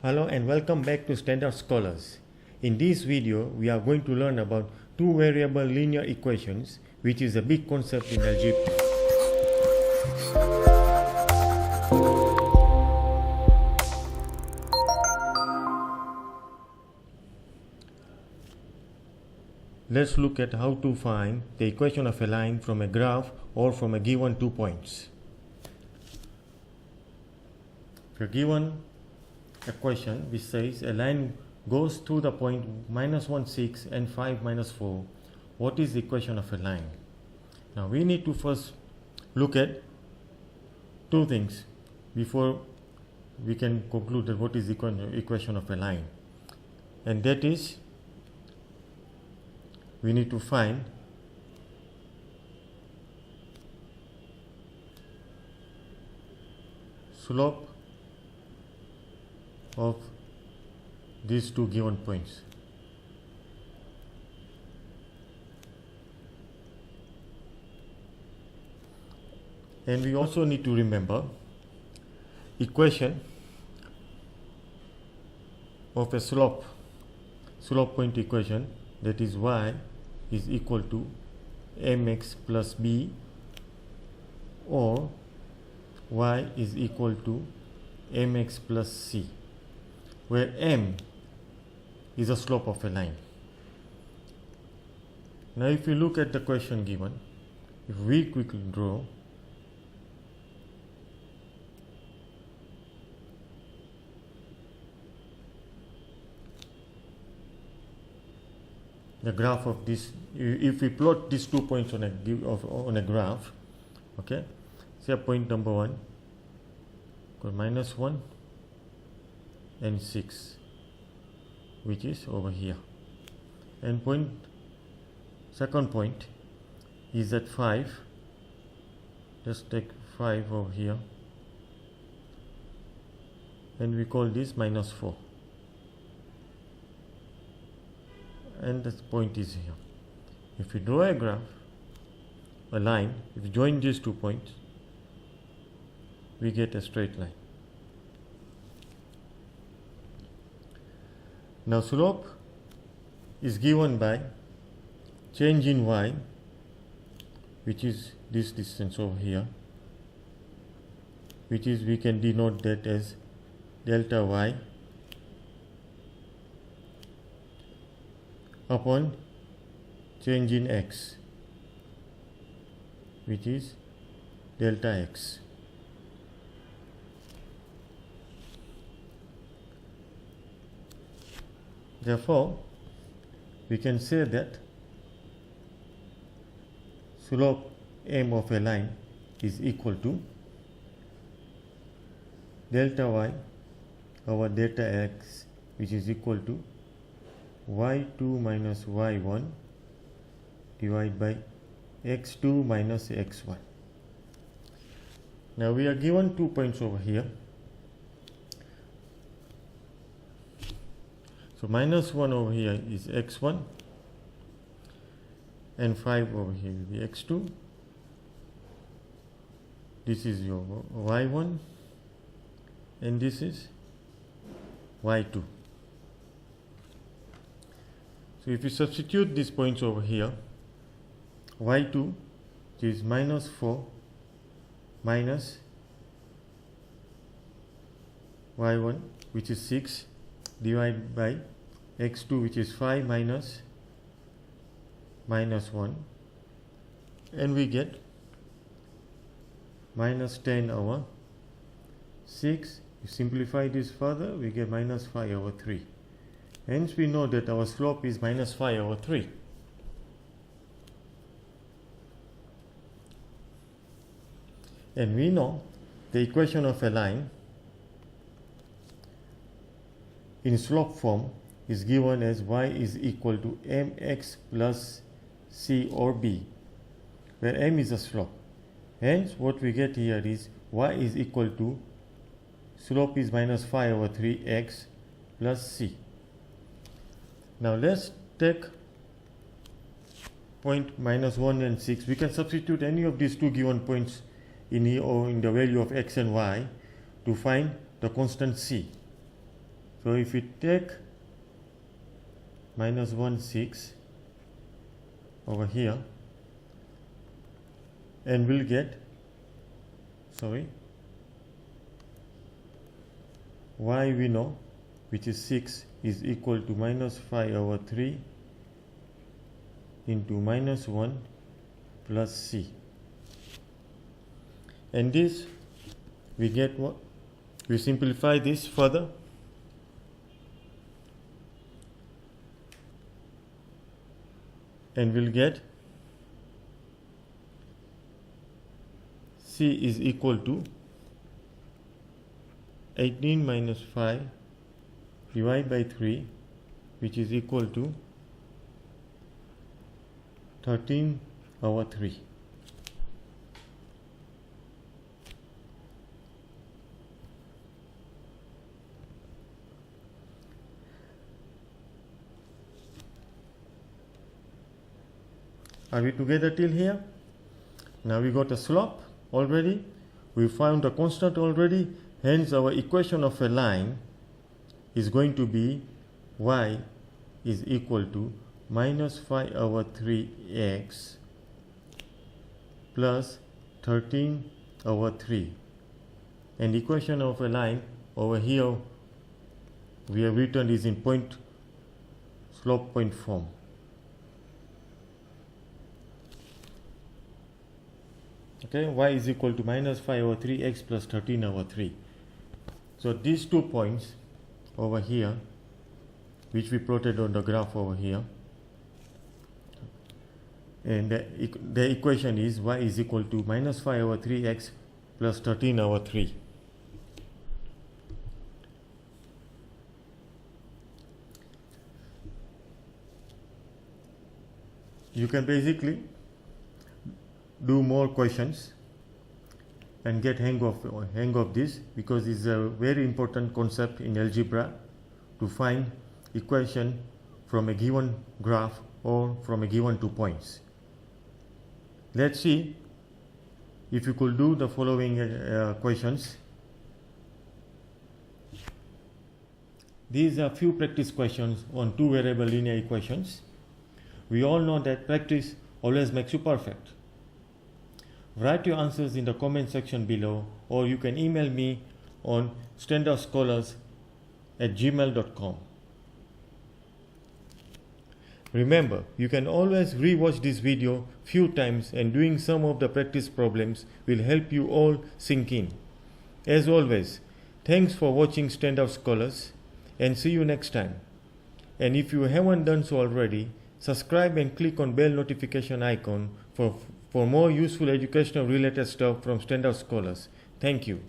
Hello and welcome back to Standard Scholars. In this video, we are going to learn about two variable linear equations, which is a big concept in algebra. Let's look at how to find the equation of a line from a graph or from a given 2 points. The given equation which says a line goes through the point -1, 6 and 5, -4. What is the equation of a line? Now we need to first look at two things before we can conclude that what is the equation of a line, and that is we need to find slope of these two given points. And we also need to remember equation of a slope point equation, that is y is equal to mx plus b, or y is equal to mx plus c, where m is a slope of a line. Now if you look at the question given, if we quickly draw the graph of this, if we plot these 2 points on a graph, okay, say point number 1 -1 and 6, which is over here, and second point is at 5. Just take 5 over here, and we call this -4, and this point is here. If we draw a graph, a line, if we join these 2 points, we get a straight line. Now slope is given by change in y, which is this distance over here, which is, we can denote that as delta y upon change in x, which is delta x. Therefore, we can say that slope m of a line is equal to delta y over delta x, which is equal to y2 minus y1 divided by x2 minus x1. Now we are given 2 points over here. So -1 over here is x1, and 5 over here will be x2. This is your y1, and this is y2. So if you substitute these points over here, y2, which is -4 minus y1, which is 6, divided by x2, which is 5 minus -1, and we get -10 over 6. You simplify this further, we get -5 over 3. Hence we know that our slope is -5 over 3. And we know the equation of a line in slope form is given as y is equal to mx plus c or b, where m is a slope. Hence what we get here is y is equal to, slope is -5 over 3x plus c. Now let's take point -1 and 6. We can substitute any of these two given points in here, or in the value of x and y, to find the constant c. So if we take minus 1 6 over here, and we'll get, y we know, which is 6, is equal to minus 5 over 3 into minus 1 plus c. And this, we get what? We simplify this further. And we'll get c is equal to 18 minus 5 divided by 3, which is equal to 13 over 3. Are we together till here? Now we got a slope already, we found a constant already, hence our equation of a line is going to be y is equal to minus 5 over 3x plus 13 over 3. And equation of a line over here we have written is in slope point form. Okay, y is equal to minus 5 over 3x plus 13 over 3. So these 2 points over here, which we plotted on the graph over here, and the equation is y is equal to minus 5 over 3x plus 13 over 3. You can basically do more questions and get hang of this, because it's a very important concept in algebra to find equation from a given graph or from a given 2 points. Let's see if you could do the following questions. These are few practice questions on 2 variable linear equations. We all know that practice always makes you perfect. Write your answers in the comment section below, or you can email me on standardscholars@gmail.com. Remember, you can always rewatch this video few times, and doing some of the practice problems will help you all sink in. As always, thanks for watching Standard Scholars, and see you next time. And if you haven't done so already, subscribe and click on bell notification icon for more useful educational related stuff from Standard Scholars. Thank you.